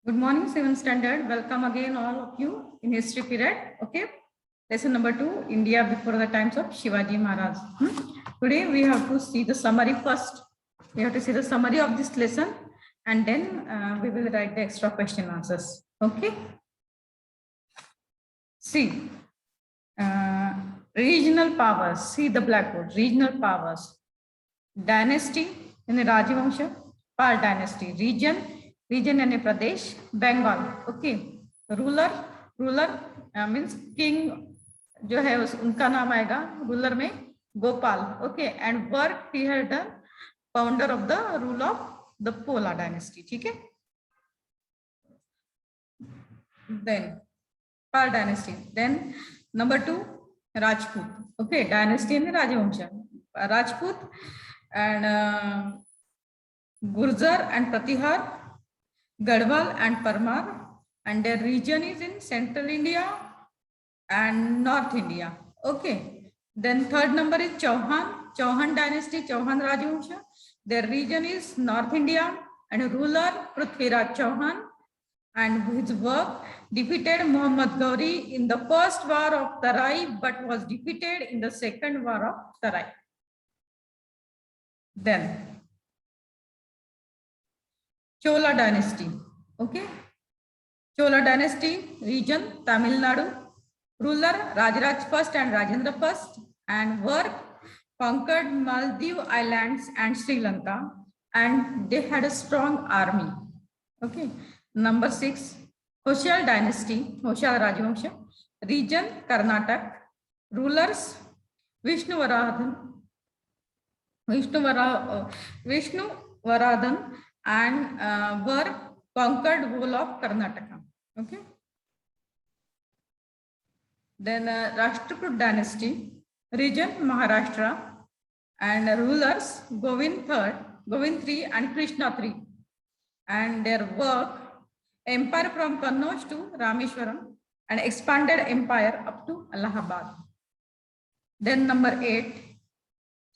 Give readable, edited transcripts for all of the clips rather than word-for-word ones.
Good morning, 7th standard. Welcome again, all of you, in history period. Okay. Lesson number 2, India before the times of Shivaji Maharaj. Today we have to see the summary first. We have to see the summary of this lesson, and then we will write the extra question answers. Okay. See, regional powers. See the blackboard. Regional powers. Dynasty in the Rajavamsha. Pal dynasty. Region यानी प्रदेश. Bengal. Okay. Ruler means king जो है उनका नाम आएगा ruler में Gopal. Okay. And work he had done founder of the rule of the Pala dynasty. ठीक है. Then Pal dynasty. Then number 2 Rajput. Okay. Dynasty in राजवंश. Rajput and Gurjar and Pratihar, Gadwal and Parmar, and their region is in Central India and North India. Okay. Then third number is Chauhan dynasty, Chauhan Rajavamsha. Their region is North India and ruler Prithviraj Chauhan, and his work defeated Muhammad Gauri in the first war of Tarai, but was defeated in the second war of Tarai. Then Chola dynasty. Okay. Chola dynasty region Tamil Nadu. Ruler Rajaraj I and Rajendra I, and work conquered Maldives Islands and Sri Lanka, and they had a strong army. Okay. Number 6 Hoshal dynasty, Hoshal Rajavamsha. Region Karnataka. Rulers Vishnu Varadhan and were conquered whole of Karnataka. Okay. Then Rashtrakud dynasty, region Maharashtra, and rulers Govind III and Krishna III, and their work empire from Kannauj to Rameshwaram and expanded empire up to Allahabad. Then number 8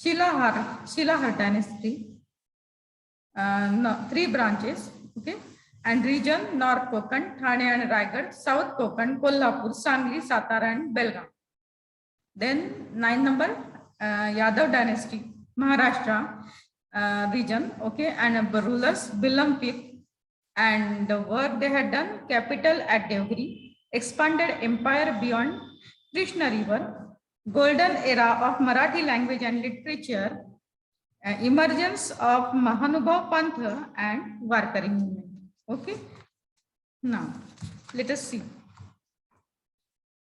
Shilahar dynasty, 3 branches. Okay. And region North Konkan, Thane and Raigad, South Konkan, Kolhapur, Sangli, Satara and Belgaum. Then 9 number Yadav dynasty, Maharashtra region. Okay. And rulers Bilampir, and the work they had done, capital at Devgiri, expanded empire beyond Krishna river, golden era of Marathi language and literature, emergence of Mahanubhav Pantha and Warkari movement. Okay. Now, let us see.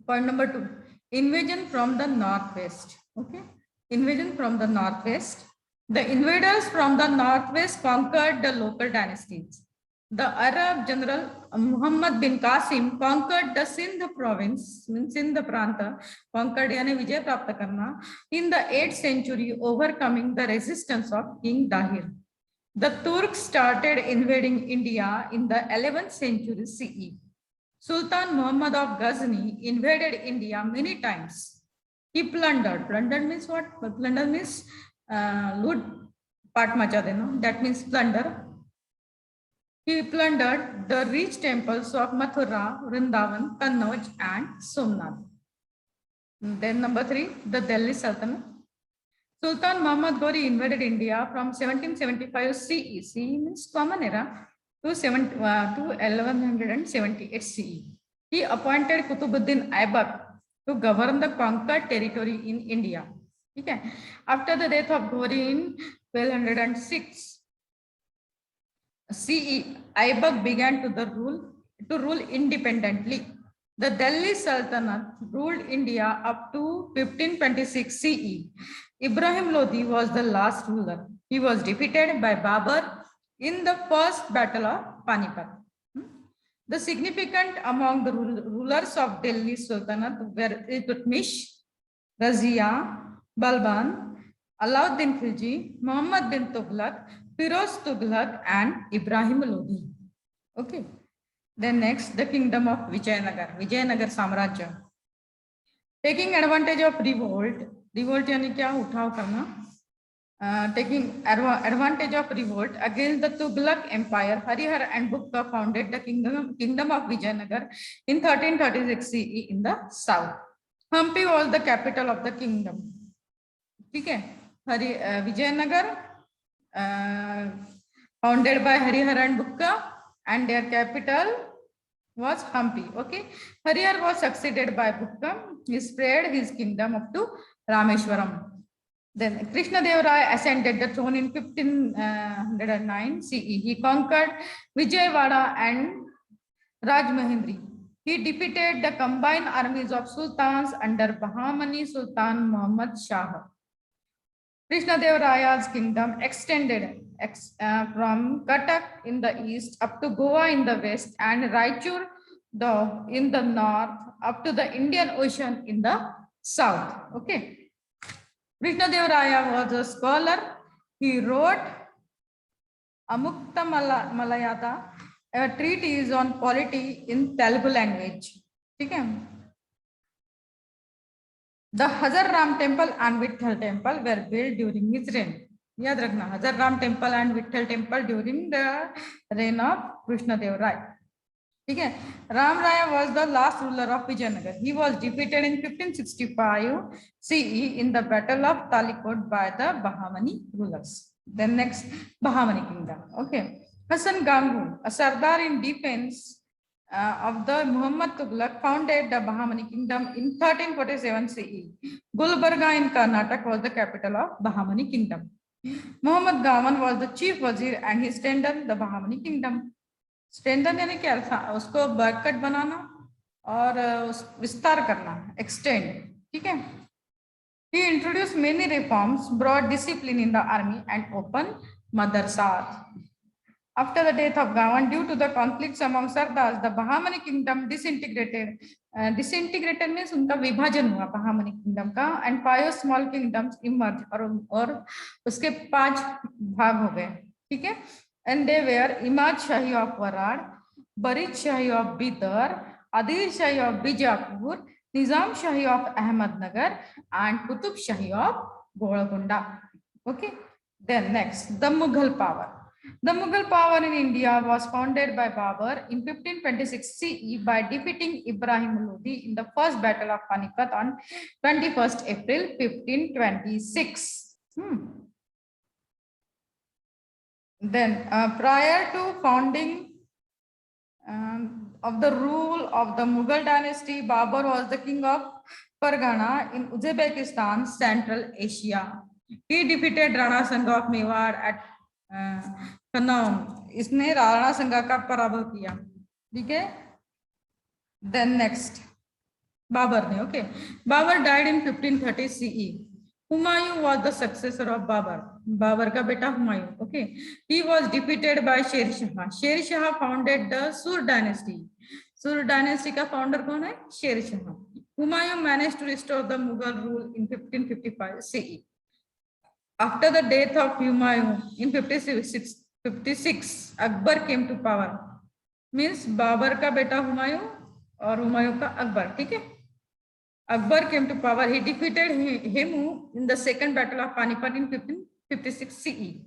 Point number 2, invasion from the northwest. Okay. Invasion from the northwest. The invaders from the northwest conquered the local dynasties. The Arab general Muhammad bin Qasim conquered the Sindh province, Sindh Pranta, conquered yani Vijay Prapta karna, in the 8th century, overcoming the resistance of King Dahir. The Turks started invading India in the 11th century CE. Sultan Muhammad of Ghazni invaded India many times. He plundered. Plundered means what? Plunder means loot part macha dena. That means plunder. He plundered the rich temples of Mathura, Vrindavan, Kannauj, and Somnath. Then number 3, the Delhi Sultanate. Sultan Muhammad Gauri invaded India from 1775 CE. CE means common era to 1178 CE. He appointed Kutubuddin Aibak to govern the conquered territory in India. Okay. After the death of Gauri in 1206 CE, Aibak began to rule independently. The Delhi Sultanate ruled India up to 1526 CE. Ibrahim Lodi was the last ruler. He was defeated by Babur in the first battle of Panipat. The significant among the rulers of Delhi Sultanate were Iltutmish, Razia, Balban, Alauddin Khilji, Muhammad bin Tughlaq, Firoz Tughlaq, and Ibrahim Lodi. Okay. Then next, the kingdom of Vijayanagar, Vijayanagar Samrajya. Taking advantage of revolt यानी क्या उठाव करना, taking advantage of revolt against the Tughlaq Empire, Harihar and Bukka founded the kingdom of Vijayanagar in 1336 CE in the south. Hampi was the capital of the kingdom. Okay, Vijayanagar founded by Harihar and Bukka, and their capital was Hampi. Okay, Harihar was succeeded by Bukka. He spread his kingdom up to Rameshwaram. Then Krishnadeva ascended the throne in 1509 CE. He conquered Vijayawada and Rajmahendri. He defeated the combined armies of sultans under Bahamani Sultan Muhammad Shah. Krishnadeva kingdom extended from Cuttack in the east up to Goa in the west and Raichur in the north up to the Indian Ocean in the south. Okay. Krishnadeva was a scholar. He wrote Amukta Malayata, a treatise on polity in Telugu language. Okay. The Hazar Ram temple and Vitthal temple were built during his reign. Yaad rakhna, Hazar Ram temple and Vitthal temple during the reign of Krishnadeva Raya. Okay. Ram Raya was the last ruler of Vijayanagar. He was defeated in 1565 CE in the Battle of Talikot by the Bahamani rulers. Then next, Bahamani kingdom. Okay. Hasan Gangu, a Sardar in defense of the Muhammad Tughlaq, founded the Bahamani kingdom in 1347 CE. Gulbarga in Karnataka was the capital of Bahamani kingdom. Muhammad Gawan was the chief wazir and he strengthened the Bahamani kingdom. Strengthen यानी क्या था, उसको बरकट बनाना और विस्तार करना, extend. ठीक है. He introduced many reforms, brought discipline in the army and opened madrasas. After the death of Gawan, due to the conflicts among Sardars, the Bahamani kingdom disintegrated. Disintegrated means उनका विभाजन हुआ Bahamani kingdom का, and 5 small kingdoms emerged और उसके 5 भाग हो गए. ठीक है. And they were Imad Shahi of Warad, Barid Shahi of Bidar, Adil Shahi of Bijapur, Nizam Shahi of Ahmednagar, and Qutub Shahi of Golconda. Okay. Then next, the Mughal power. The Mughal power in India was founded by Babur in 1526 CE by defeating Ibrahim Lodi in the first battle of Panipat on 21st April 1526. Then prior to founding of the rule of the Mughal dynasty, Babur was the king of Pargana in Uzbekistan, Central Asia. He defeated Rana Sangha of Mewar at Kannauj. इसने राणा संघा का पराभव किया. ठीक है. Then next, Babur ने. Okay. Babur died in 1530 CE. Humayun was the successor of Babur. Babur का बेटा Humayun. Okay. He was defeated by Sher Shah. Sher Shah founded the Sur dynasty. Sur dynasty का founder कौन है? Sher Shah. Humayun managed to restore the Mughal rule in 1555 CE. After the death of Humayun in 1556, Akbar came to power. Means Babur का बेटा Humayun और Humayun का Akbar. ठीक है. Akbar came to power. He defeated him in the second battle of Panipat in 1556 CE.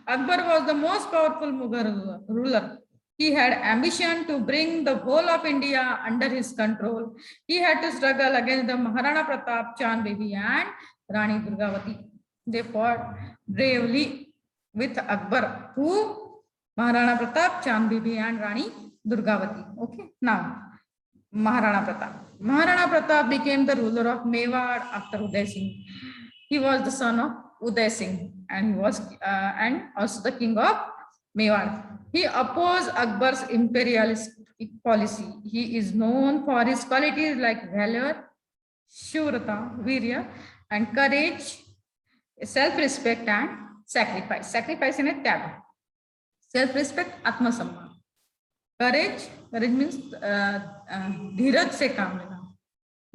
Akbar was the most powerful Mughal ruler. He had ambition to bring the whole of India under his control. He had to struggle against the Maharana Pratap, Chand Bibi and Rani Durgavati. They fought bravely with Akbar, who Maharana Pratap, Chand Bibi and Rani Durgavati. Okay, now Maharana Pratap. Maharana Pratap became the ruler of Mewar after Uday Singh. He was the son of Uday Singh and he was and also the king of Mewar. He opposed Akbar's imperialist policy. He is known for his qualities like valor, shurata, virya, and courage, self-respect and sacrifice. Sacrifice in a tag. Self-respect, atma-samman. Courage means धीरज से काम लेना,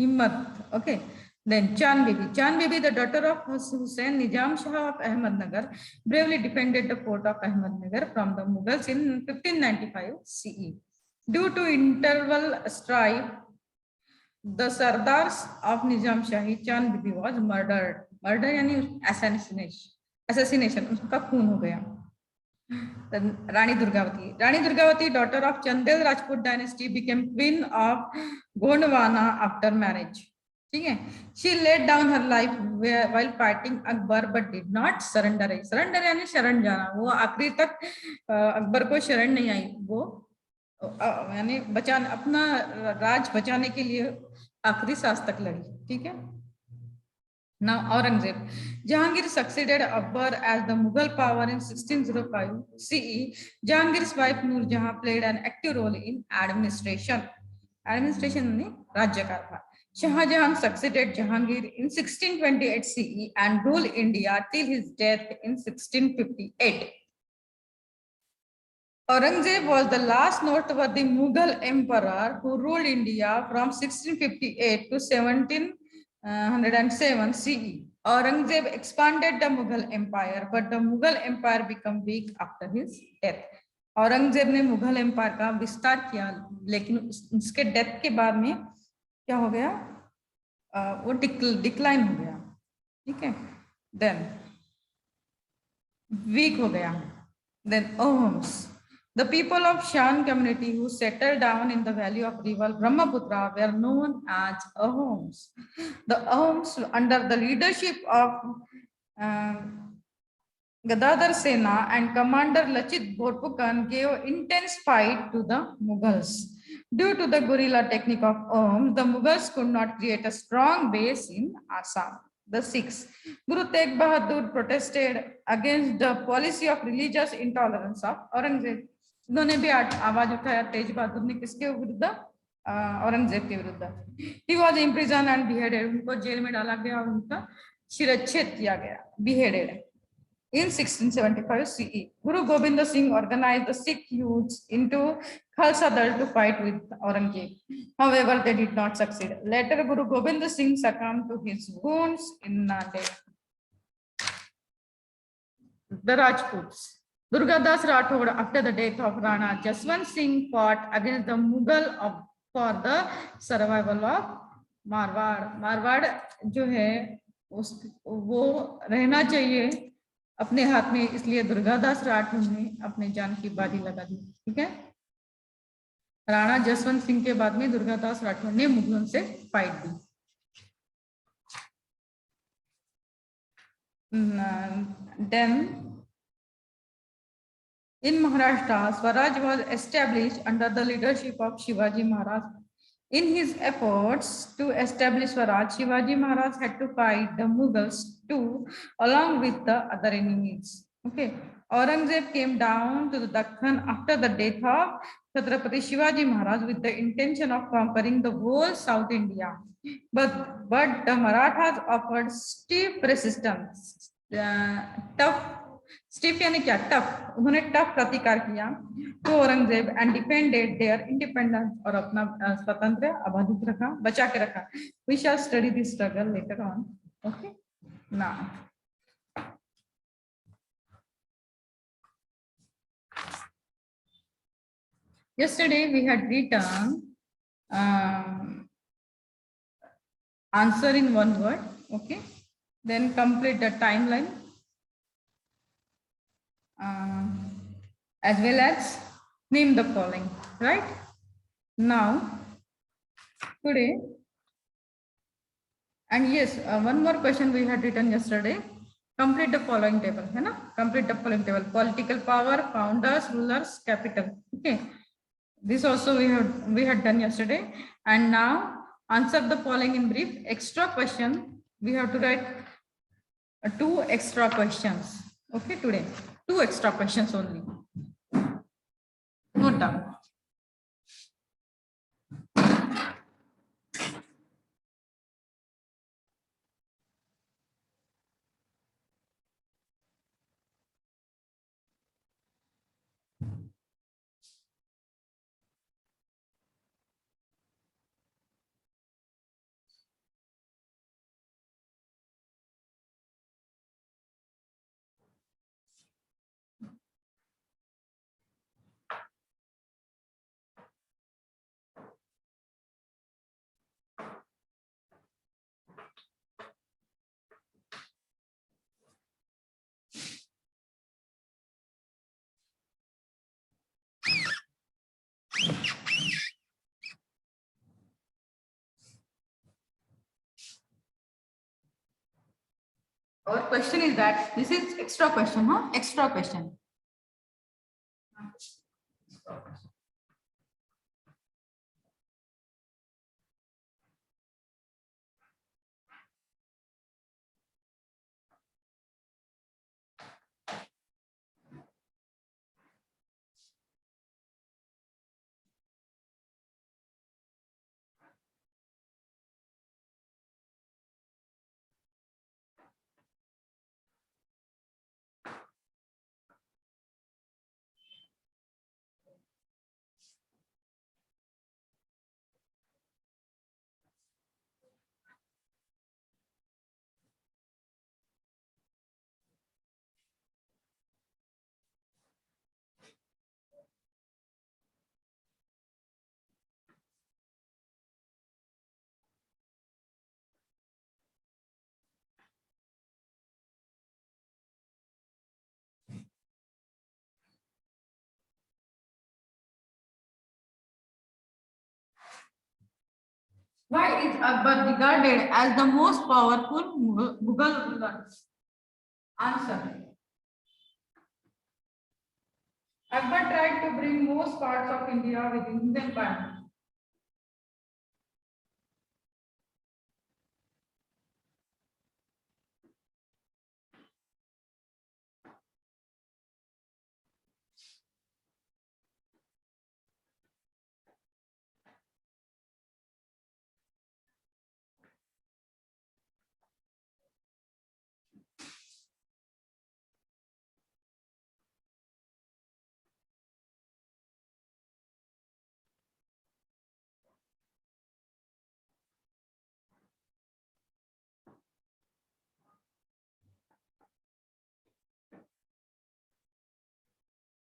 हिम्मत. Okay. Then Chand Bibi, the daughter of Hussain Nizam Shah of Ahmednagar, bravely defended the fort of Ahmednagar from the Mughals in 1595 CE. Due to internal strife, the Sardars of Nizam Shahi, Chand Bibi was murdered. Murder yani assassination. Assassination, उसका खून हो गया। Rani Durgavati daughter of Chandel Rajput dynasty became queen of Gondwana after marriage. ठीक है, she laid down her life while fighting Akbar but did not surrender. Surrender यानी शरण जाना, वो आखिरी तक अकबर को शरण नहीं आई, वो यानी बचाने, अपना राज बचाने के लिए आखिरी सांस तक लड़ी। ठीक है। Now Aurangzeb. Jahangir succeeded Akbar as the Mughal power in 1605 CE. Jahangir's wife Noor Jahan played an active role in administration. Administration means Rajyakarta. Shah Jahan succeeded Jahangir in 1628 CE and ruled India till his death in 1658. Aurangzeb was the last noteworthy Mughal emperor who ruled India from 1658 to 1707 CE. Aurangzeb expanded the Mughal Empire, but the Mughal Empire became weak after his death. Aurangzeb ने Mughal empire का विस्तार किया, लेकिन उसके death के बाद में क्या हो गया, वो डिक्लाइन हो गया। ठीक है, देन वीक हो गया। Then Ahoms. The people of Shan community who settled down in the valley of river Brahmaputra were known as Ahoms. The Ahoms, under the leadership of Gadadhar Sena and Commander Lachit Borphukan, gave intense fight to the Mughals. Due to the guerrilla technique of Ahoms, the Mughals could not create a strong base in Assam. The Sikhs. Guru Tegh Bahadur protested against the policy of religious intolerance of Aurangzeb. उन्होंने भी आवाज उठाया, तेज बहादुर ने, किसके विरुद्ध, औरंगजेब के विरुद्ध। He was imprisoned and beheaded. उनको जेल में डाला गया और उनका शिरच्छेद किया गया, beheaded. In 1675 CE, Guru Gobind Singh organized the Sikh youths into Khalsa Dal to fight with Aurangzeb. However, they did not succeed. Later, Guru Gobind Singh succumbed to his wounds in Nanded. The Rajputs. Durgadas Rathod, after the death of Rana Jaswant Singh, fought against the Mughal for the survival of Marwar. Marwar जो है वो रहना चाहिए अपने हाथ में, इसलिए दुर्गादास राठौर ने अपने जान की बाजी लगा दी। ठीक है, राणा जसवंत सिंह के बाद में दुर्गादास राठौर ने मुगलों से fight the. Then in Maharashtra, Swaraj was established under the leadership of Shivaji Maharaj. In his efforts to establish Swaraj, Shivaji Maharaj had to fight the Mughals too, along with the other enemies. Okay, Aurangzeb came down to the Dakhan after the death of Chhatrapati Shivaji Maharaj with the intention of conquering the whole South India. But the Marathas offered stiff resistance. Stiff यानी क्या, tough, उन्होंने tough प्रतिकार किया तो Aurangzeb and defended their independence, और अपना स्वतंत्र आबादित रखा, बचा के रखा। We shall study this struggle later on. Okay, now yesterday we had written answer in one word. Okay, then complete the timeline as well as name the following. Right now today, and yes, one more question we had written yesterday. Complete the following table, है ना? Complete the following table: political power, founders, rulers, capital. Okay, this also we had done yesterday. And now answer the following in brief. Extra question, we have to write 2 extra questions. Okay, today 2 extra questions only. Note down. Our question is that this is extra question, huh? Extra question. Why is Akbar regarded as the most powerful Mughal ruler? Answer. Akbar tried to bring most parts of India within his empire.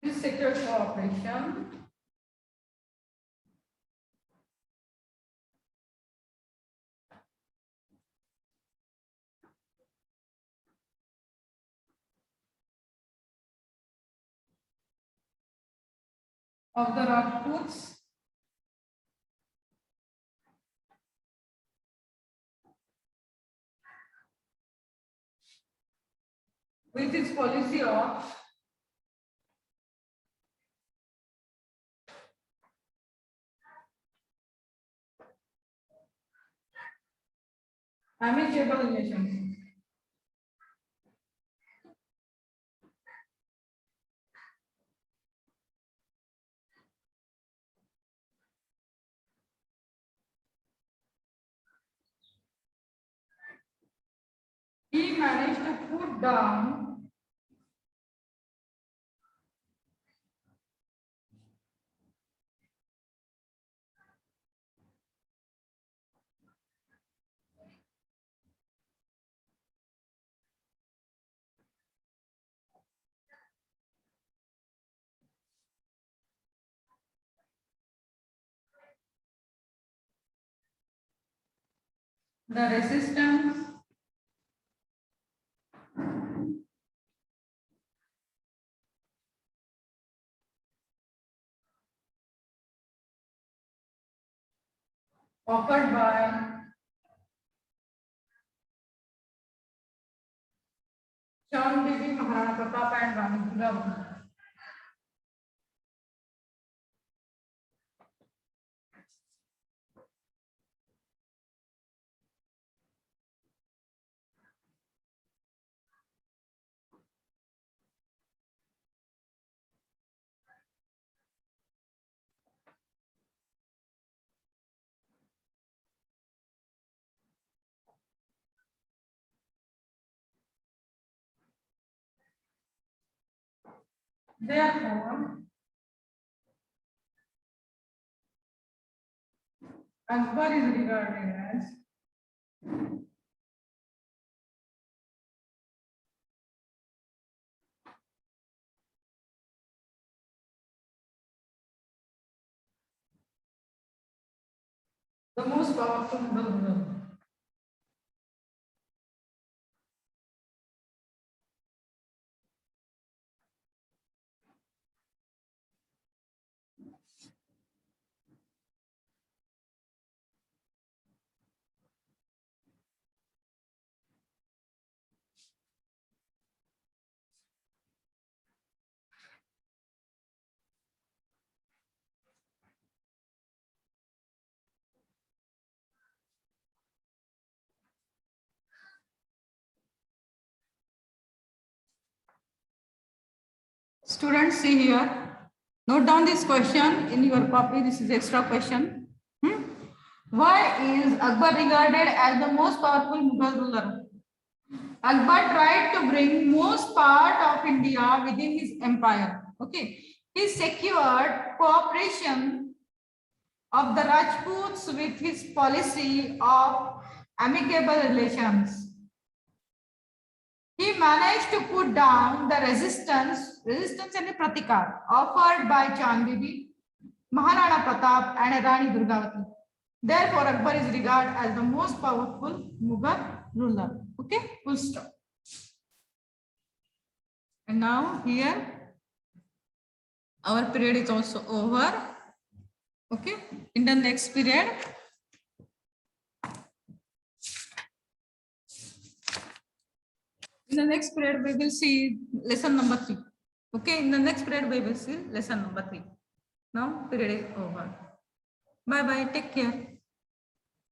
This secured cooperation of the Rajputs with its policy of amicable relations. He managed to put down the resistance offered by Chand Bibi, Maharana Pratap and Rani Durgavati. Therefore, Akbar is regarded as the most powerful Mughal ruler. Students, see here. Note down this question in your copy. This is extra question. Why is Akbar regarded as the most powerful Mughal ruler? Akbar tried to bring most part of India within his empire. Okay. He secured cooperation of the Rajputs with his policy of amicable relations. He managed to put down the resistance and pratikar offered by Chand Bibi, Maharana Pratap and Rani Durgavati. Therefore, Akbar is regarded as the most powerful Mughal ruler. Okay, full stop. And now here, our period is also over. Okay, in the next period, we will see lesson number 3. Okay, in the next period, we will see lesson number 3. Now, period is over. Bye bye. Take care.